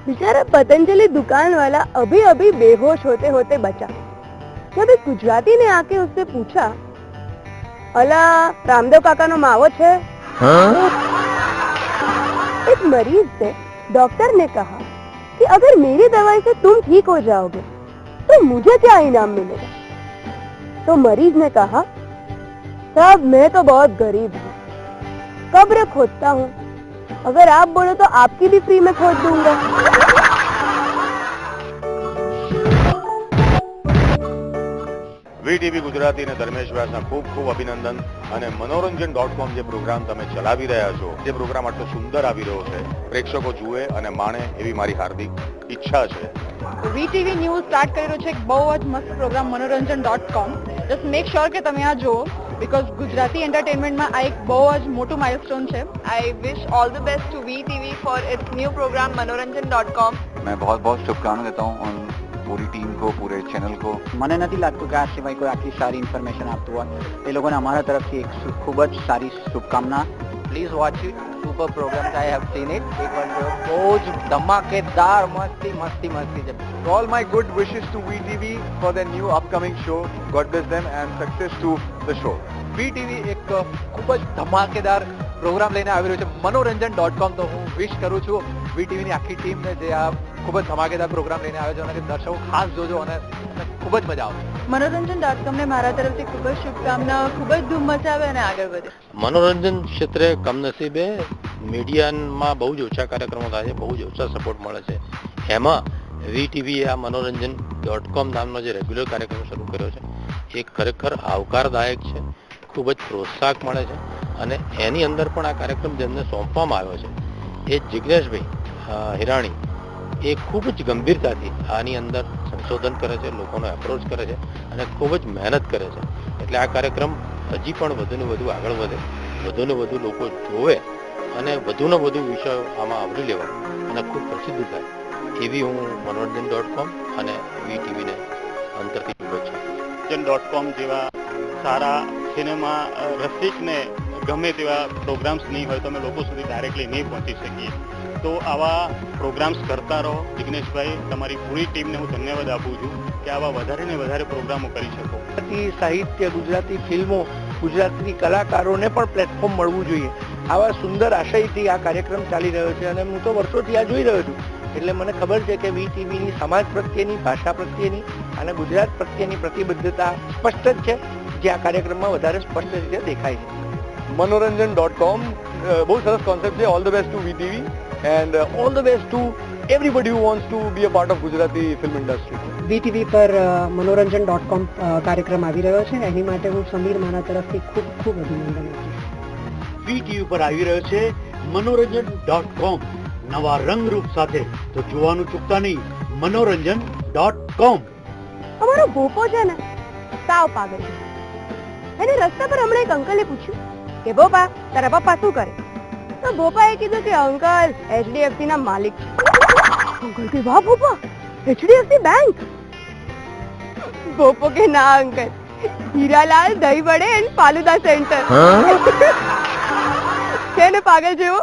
बेचारा पतंजलि दुकान वाला अभी अभी बेहोश होते होते बचा। जब एक गुजराती ने आके उससे पूछा, अला रामदेव काका नो मावो छे? एक मरीज से डॉक्टर ने कहा कि अगर मेरी दवाई से तुम ठीक हो जाओगे तो मुझे क्या इनाम मिलेगा? तो मरीज ने कहा, साहब मैं तो बहुत गरीब हूँ, कब्र खोदता हूँ, अगर आप बोलो तो आपकी भी फ्री में खोद दूंगा। વીટીવી ગુજરાતી ને ધર્મેશ વ્યાસના ખૂબ ખૂબ અભિનંદન અને મનોરંજન.com જે પ્રોગ્રામ તમે ચલાવી રહ્યા છો, જે પ્રોગ્રામ આટલો સુંદર આવી રહ્યો છે, પ્રેક્ષકો જુએ અને માણે એવી મારી હાર્દિક ઈચ્છા છે। વીટીવી ન્યૂઝ સ્ટાર્ટ કરી રહ્યો છે એક બહુ જ મસ્ત પ્રોગ્રામ મનોરંજન.com। જસ્ટ મેક શ્યોર કે તમે આ જુઓ, બીકોઝ ગુજરાતી એન્ટરટેનમેન્ટમાં આ એક બહુ જ મોટું માઇલસ્ટોન છે। I wish all the best to VTV for its new program મનોરંજન.com। मैं बहुत बहुत शुभकामनाएं देता हूँ पूरी टीम को, पूरे चैनल को। મને નથી લાગતું કે આ સિવાય કોઈ આટલી સારી ઇન્ફોર્મેશન આપતું હોય। એ લોકોને અમારા તરફથી એક ખૂબ જ સારી શુભકામના। Please watch it, super programme, I have seen it. એક વાર બહુ જ ધમાકેદાર મસ્તી મસ્તી મસ્તી છે। All my good wishes to VTV for their new upcoming show. God bless them and success to the show. VTV એક ખૂબ જ ધમાકેદાર પ્રોગ્રામ લઈને આવી રહ્યો છે મનોરંજન.com। તો હું વિશ કરું છું વીટીવીની આખી ટીમને જે આ ખૂબ જ ધમાકેદાર પ્રોગ્રામ લઈને આવ્યો છે અને દર્શકો ખાસ જોજો અને ખૂબ જ મજા આવશે। મનોરંજન.com ને મારા તરફથી ખૂબ જ શુભકામનાઓ, ખૂબ જ ધૂમ મચાવે અને આગળ વધે। મનોરંજન ક્ષેત્રે કમનસીબે મીડિયામાં બહુ જ ઓછા કાર્યક્રમો થાય છે, બહુ જ ઓછા સપોર્ટ મળે છે। એમાં વીટીવીએ આ મનોરંજન.com નામનો જે રેગ્યુલર કાર્યક્રમ શરૂ કર્યો છે એ ખરેખર આવકારદાયક છે, ખૂબ જ પ્રોત્સાહક મળે છે। અને એની અંદર પણ આ કાર્યક્રમ જેમને સોંપવામાં આવ્યો છે એ જિજ્ઞેશભાઈ હિરાણી એ ખૂબ જ ગંભીરતાથી આની અંદર સંશોધન કરે છે, લોકોનો એપ્રોચ કરે છે અને ખૂબ જ મહેનત કરે છે। એટલે આ કાર્યક્રમ હજી પણ વધુને વધુ આગળ વધે, વધુને વધુ લોકો જોવે અને વધુને વધુ વિષયો આમાં આવરી લેવા અને ખૂબ પ્રસિદ્ધ થાય એવી હું મનોરંજન.com અને વીટીવીને અંતરથી શુભેચ્છા। મનોરંજન.com જેવા સારા સિનેમા રસિકને ગમે તેવા પ્રોગ્રામ્સ નહીં હોય તો અમે લોકો સુધી ડાયરેક્ટલી નહીં પહોંચી શકીએ। તો આવા પ્રોગ્રામ્સ કરતા રહો। જિગ્નેશભાઈ, તમારી પૂરી ટીમને હું ધન્યવાદ આપું છું કે આવા વધારે ને વધારે પ્રોગ્રામો કરી શકો। ગુજરાતી સાહિત્ય, ગુજરાતી ફિલ્મો, ગુજરાતી કલાકારોને પણ પ્લેટફોર્મ મળવું જોઈએ। આવા સુંદર આશયથી આ કાર્યક્રમ ચાલી રહ્યો છે અને હું તો વર્ષોથી આ જોઈ રહ્યો છું, એટલે મને ખબર છે કે વીટીવીની સમાજ પ્રત્યેની, ભાષા પ્રત્યેની અને ગુજરાત પ્રત્યેની પ્રતિબદ્ધતા સ્પષ્ટ જ છે, જે આ કાર્યક્રમમાં વધારે સ્પષ્ટ રીતે દેખાય છે। Manoranjan.com બહુ સરસ કોન્સેપ્ટ છે। All the best two VTV and all the best to everybody who wants to be a part of Gujarati film industry. VTV પર મનોરંજન.com કાર્યક્રમ આવી રહ્યો છે, એની માટે હું સમીર માના તરફથી ખૂબ ખૂબ અભિનંદન આપીશ। વીટીવી પર આવી રહ્યો છે મનોરંજન.com નવા રંગરૂપ સાથે, તો જોવાનું ચૂકતા નહીં મનોરંજન.com। અમારો ભોપો છે ને સાવ પાગલ છે। એને રસ્તા પર હમણાં એક અંકલે પૂછ્યું કે ભોપા તારા પપ્પા શું કરે? તો ભોપાએ કીધું કે અંકલ એચડીએફસી ના માલિક છે। અંકલ કે વાહ ભોપા, એચડીએફસી બેંક? ભોપો કે ના અંકલ, હીરાલાલ દહીં વડે એન્ડ ફાલુદા સેન્ટર। છે ને પાગલ જેવો?